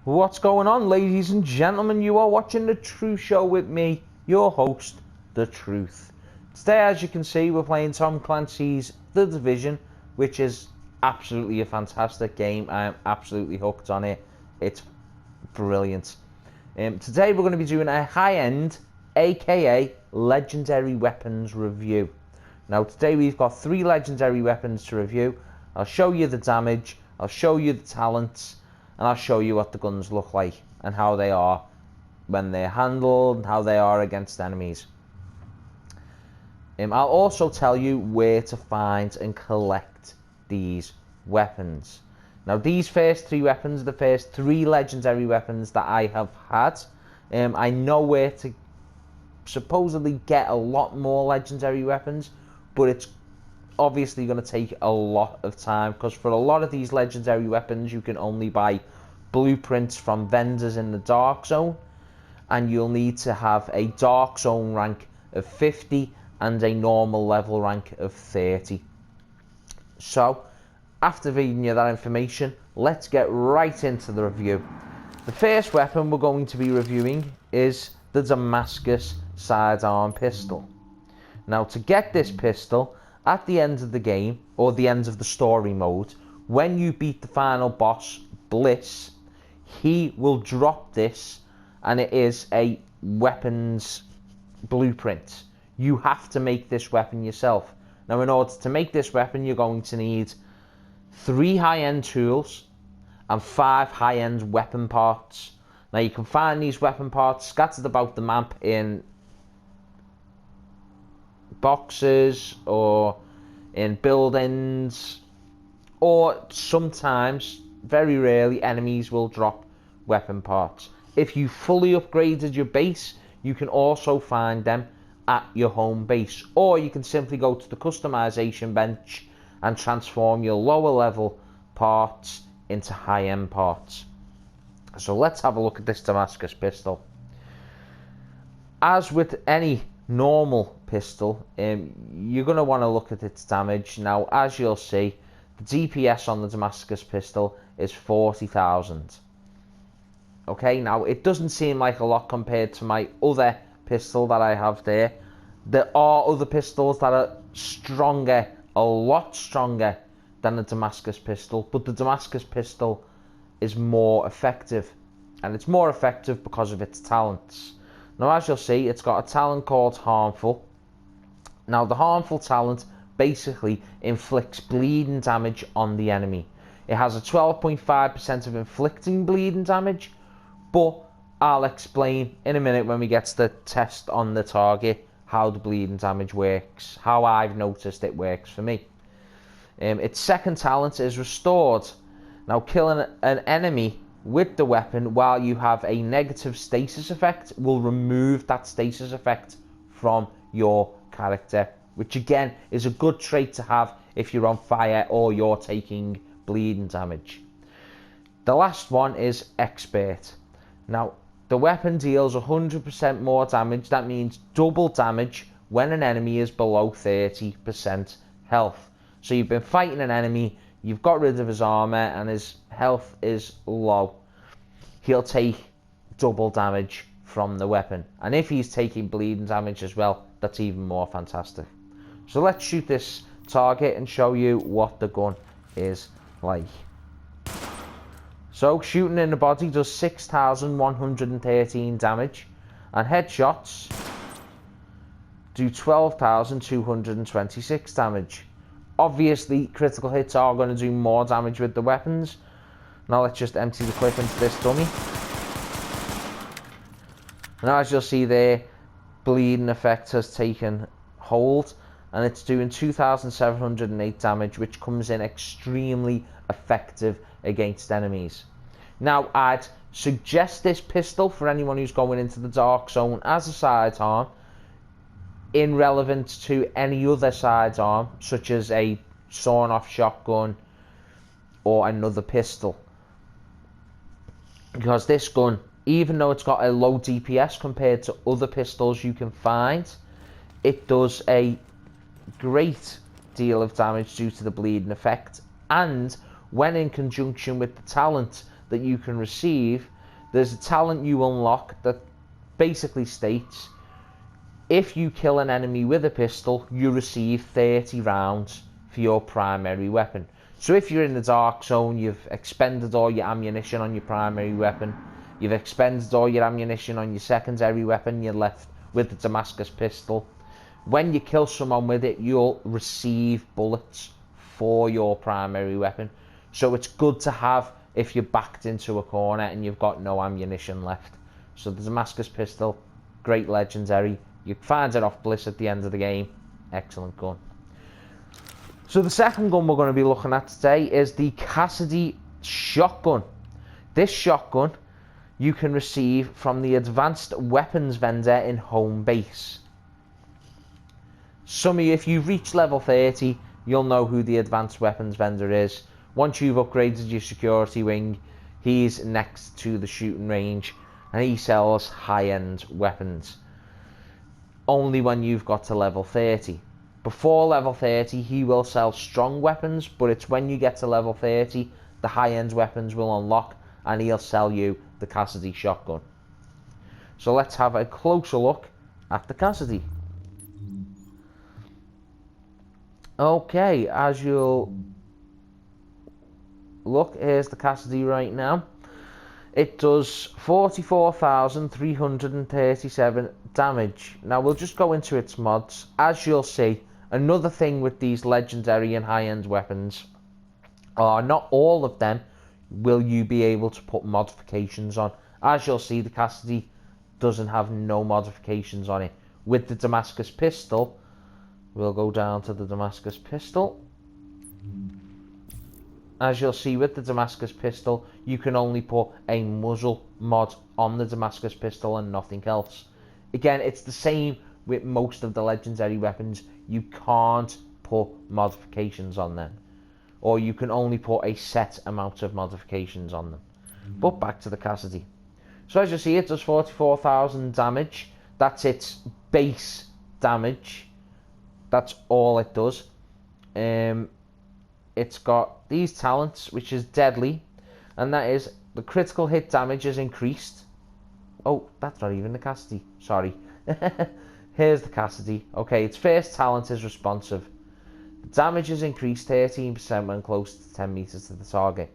What's going on, ladies and gentlemen? You are watching The Truth Show with me, your host, The Truth. Today, as you can see, we're playing Tom Clancy's The Division, which is absolutely a fantastic game. I am absolutely hooked on it. It's brilliant. Today, we're going to be doing a high-end, aka legendary weapons review. Now, today we've got 3 legendary weapons to review. I'll show you the damage, I'll show you the talents, and I'll show you what the guns look like and how they are when they're handled and how they are against enemies. I'll also tell you where to find and collect these weapons. Now, these first 3 weapons are the first 3 legendary weapons that I have had. I know where to supposedly get a lot more legendary weapons, but it's obviously going to take a lot of time, because for a lot of these legendary weapons you can only buy blueprints from vendors in the dark zone, and you'll need to have a dark zone rank of 50 and a normal level rank of 30. So after reading you that information, let's get right into the review. The first weapon we're going to be reviewing is the Damascus sidearm pistol. Now, to get this pistol, at the end of the game, or the end of the story mode, when you beat the final boss, Bliss, he will drop this, and it is a weapons blueprint. You have to make this weapon yourself. Now, in order to make this weapon, you're going to need 3 high-end tools and 5 high-end weapon parts. Now, you can find these weapon parts scattered about the map in boxes or in buildings, or sometimes, very rarely, enemies will drop weapon parts. If you fully upgraded your base, you can also find them at your home base, or you can simply go to the customization bench and transform your lower level parts into high-end parts. So let's have a look at this Damascus pistol. As with any normal pistol, you're going to want to look at its damage. Now, as you'll see, the DPS on the Damascus pistol is 40,000. Okay, now it doesn't seem like a lot compared to my other pistol that I have there. There are other pistols that are stronger, a lot stronger than the Damascus pistol, but the Damascus pistol is more effective, and it's more effective because of its talents. Now, as you'll see, it's got a talent called Harmful. Now, the Harmful talent basically inflicts bleeding damage on the enemy. It has a 12.5% of inflicting bleeding damage, but I'll explain in a minute when we get to the test on the target how the bleeding damage works, how I've noticed it works for me. Its second talent is Restored. Now, killing an enemy with the weapon while you have a negative stasis effect will remove that stasis effect from your character, which again is a good trait to have if you're on fire or you're taking bleeding damage. The last one is Expert. Now, the weapon deals 100% more damage. That means double damage when an enemy is below 30% health. So you've been fighting an enemy, you've got rid of his armor, and his health is low. He'll take double damage from the weapon. And if he's taking bleeding damage as well, that's even more fantastic. So let's shoot this target and show you what the gun is like. So, shooting in the body does 6,113 damage, and headshots do 12,226 damage. Obviously, critical hits are going to do more damage with the weapons. Now let's just empty the clip into this dummy. Now, as you'll see there, bleeding effect has taken hold, and it's doing 2,708 damage, which comes in extremely effective against enemies. Now, I'd suggest this pistol for anyone who's going into the dark zone as a sidearm, in relevance to any other sidearm, such as a sawn-off shotgun or another pistol. Because this gun, even though it's got a low DPS compared to other pistols you can find, it does a great deal of damage due to the bleeding effect, and when in conjunction with the talent, that you can receive, there's a talent you unlock that basically states, if you kill an enemy with a pistol, you receive 30 rounds for your primary weapon. So if you're in the dark zone, you've expended all your ammunition on your primary weapon, you've expended all your ammunition on your secondary weapon, you're left with the Damascus pistol. When you kill someone with it, you'll receive bullets for your primary weapon. So it's good to have if you're backed into a corner and you've got no ammunition left. So the Damascus pistol, great legendary. You find it off Bliss at the end of the game. Excellent gun. So the second gun we're going to be looking at today is the Cassidy shotgun. This shotgun you can receive from the advanced weapons vendor in home base. Some of you, if you reach level 30, you'll know who the advanced weapons vendor is. Once you've upgraded your security wing, he's next to the shooting range and he sells high-end weapons. Only when you've got to level 30. Before level 30, he will sell strong weapons, but it's when you get to level 30, the high-end weapons will unlock and he'll sell you the Cassidy shotgun. So let's have a closer look at the Cassidy. Okay, as you'll look, here's the Cassidy right now. It does 44,337 damage. Now we'll just go into its mods. As you'll see, another thing with these legendary and high-end weapons are not all of them will you be able to put modifications on. As you'll see, the Cassidy doesn't have no modifications on it. With the Damascus pistol, we'll go down to the Damascus pistol. As you'll see with the Damascus pistol, you can only put a muzzle mod on the Damascus pistol and nothing else. Again, it's the same with most of the legendary weapons. You can't put modifications on them. Or you can only put a set amount of modifications on them. But back to the Cassidy. So as you see, it does 44,000 damage. That's its base damage. That's all it does. It's got these talents, which is deadly, and that is the critical hit damage is increased. Oh, that's not even the Cassidy. Sorry. Here's the Cassidy. Okay, its first talent is responsive. The damage is increased 13% when close to 10 meters to the target,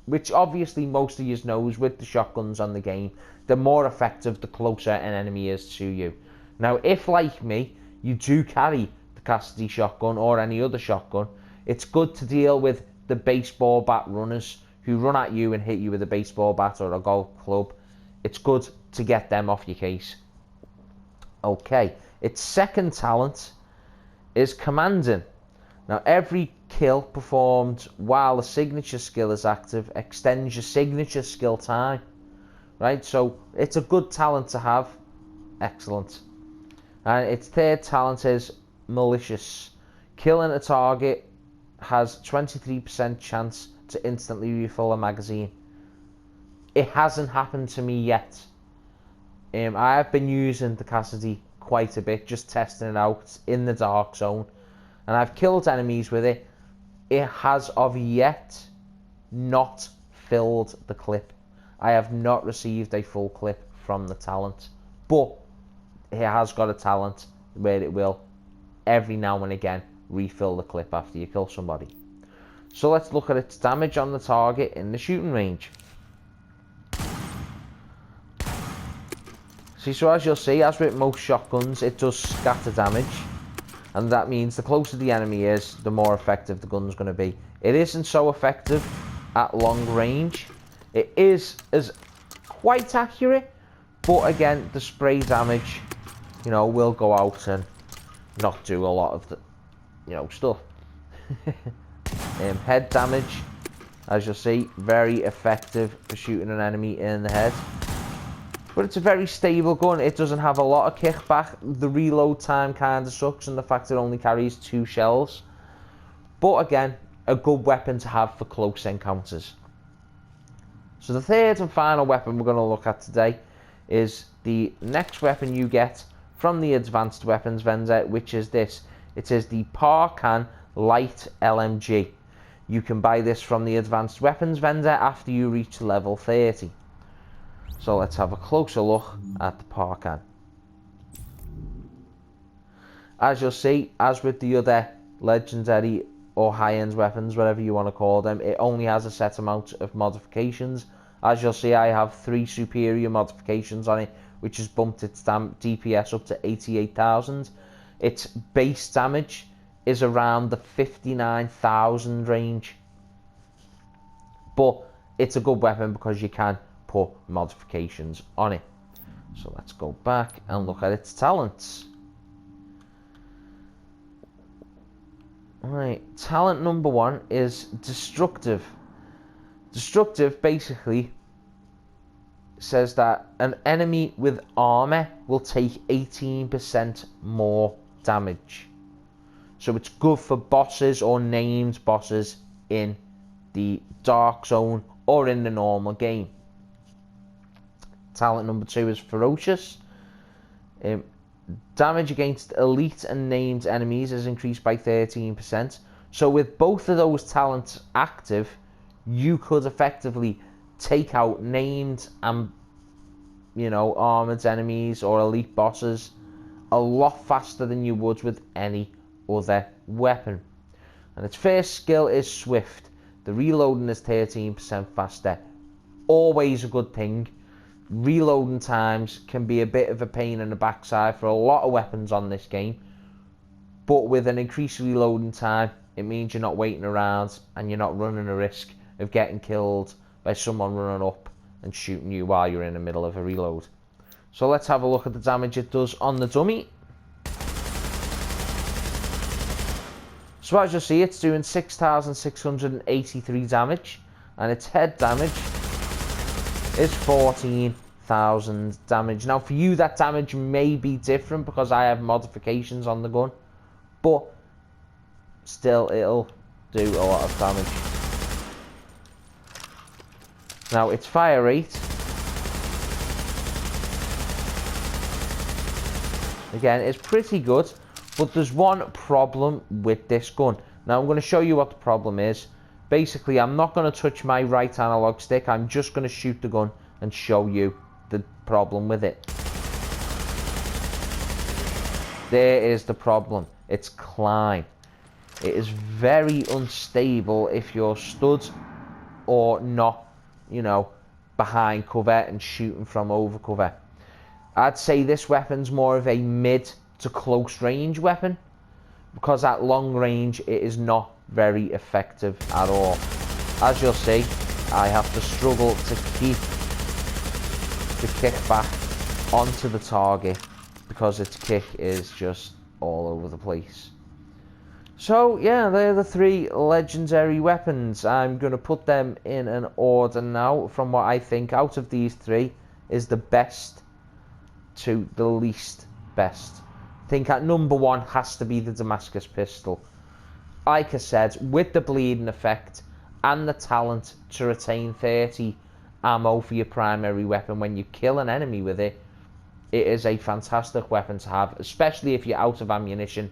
which obviously most of you knows with the shotguns on the game, the more effective the closer an enemy is to you. Now, if like me, you do carry the Cassidy shotgun or any other shotgun, it's good to deal with the baseball bat runners who run at you and hit you with a baseball bat or a golf club. It's good to get them off your case. Okay, its second talent is commanding. Now, every kill performed while the signature skill is active extends your signature skill time. Right, so it's a good talent to have. Excellent. And its third talent is malicious. Killing a target has 23% chance to instantly refill a magazine. It hasn't happened to me yet. I have been using the Cassidy quite a bit, just testing it out in the dark zone, and I've killed enemies with it. It has of yet not filled the clip. I have not received a full clip from the talent, but it has got a talent where it will every now and again refill the clip after you kill somebody. So let's look at its damage on the target in the shooting range. See, so as you'll see, as with most shotguns, it does scatter damage, and that means the closer the enemy is, the more effective the gun's going to be. It isn't so effective at long range. It is quite accurate, but again, the spray damage, will go out and not do a lot of the stuff. Head damage, as you'll see, very effective for shooting an enemy in the head. But it's a very stable gun. It doesn't have a lot of kickback. The reload time kind of sucks, and the fact it only carries 2 shells. But again, a good weapon to have for close encounters. So the third and final weapon we're going to look at today is the next weapon you get from the advanced weapons vendor, which is this. It is the Parkhan Light LMG. You can buy this from the advanced weapons vendor after you reach level 30. So let's have a closer look at the parkhan. As you'll see, as with the other legendary or high-end weapons, whatever you want to call them, it only has a set amount of modifications. As you'll see, I have 3 superior modifications on it, which has bumped its DPS up to 88,000. Its base damage is around the 59,000 range. But it's a good weapon because you can put modifications on it. So let's go back and look at its talents. Right, talent number 1 is destructive. Destructive basically says that an enemy with armor will take 18% more damage. So it's good for bosses or named bosses in the Dark Zone or in the normal game. Talent number 2 is ferocious. Damage against elite and named enemies is increased by 13%. So with both of those talents active, you could effectively take out named and, you know, armored enemies or elite bosses a lot faster than you would with any other weapon. And its first skill is swift. The reloading is 13% faster. Always a good thing. Reloading times can be a bit of a pain in the backside for a lot of weapons on this game, but with an increased reloading time, it means you're not waiting around and you're not running a risk of getting killed by someone running up and shooting you while you're in the middle of a reload. So let's have a look at the damage it does on the dummy. So as you'll see, it's doing 6,683 damage, and its head damage is 14,000 damage. Now for you that damage may be different because I have modifications on the gun, but still it'll do a lot of damage. Now its fire rate, again, is pretty good, but there's one problem with this gun. Now I'm going to show you what the problem is. Basically, I'm not going to touch my right analog stick. I'm just going to shoot the gun and show you the problem with it. There is the problem. It's climb. It is very unstable if you're stood or not, you know, behind cover and shooting from over cover. I'd say this weapon's more of a mid to close range weapon, because at long range it is not very effective at all. As you'll see, I have to struggle to keep the kick back onto the target because its kick is just all over the place. So yeah, they're the 3 legendary weapons. I'm going to put them in an order now from what I think out of these 3 is the best to the least best. I think at number 1 has to be the Damascus Pistol. Like I said, with the bleeding effect and the talent to retain 30 ammo for your primary weapon when you kill an enemy with it, it is a fantastic weapon to have, especially if you're out of ammunition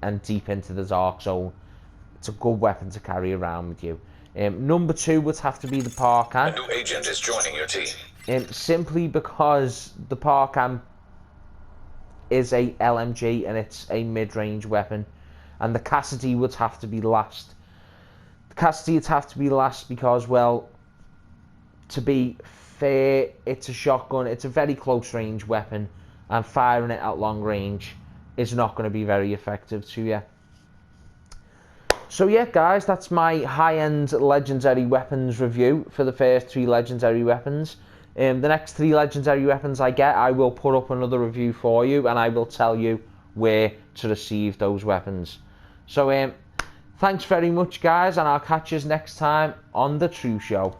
and deep into the Dark Zone. It's a good weapon to carry around with you. Number 2 would have to be the parkhan. A new agent is joining your team. Simply because the parkhan is a LMG and it's a mid-range weapon, and the Cassidy would have to be last. The Cassidy would have to be last because, well, to be fair, it's a shotgun, it's a very close range weapon, and firing it at long range is not going to be very effective to you. So yeah guys, that's my high-end legendary weapons review for the first 3 legendary weapons. The next 3 legendary weapons I get, I will put up another review for you, and I will tell you where to receive those weapons. So thanks very much guys, and I'll catch you next time on The True Show.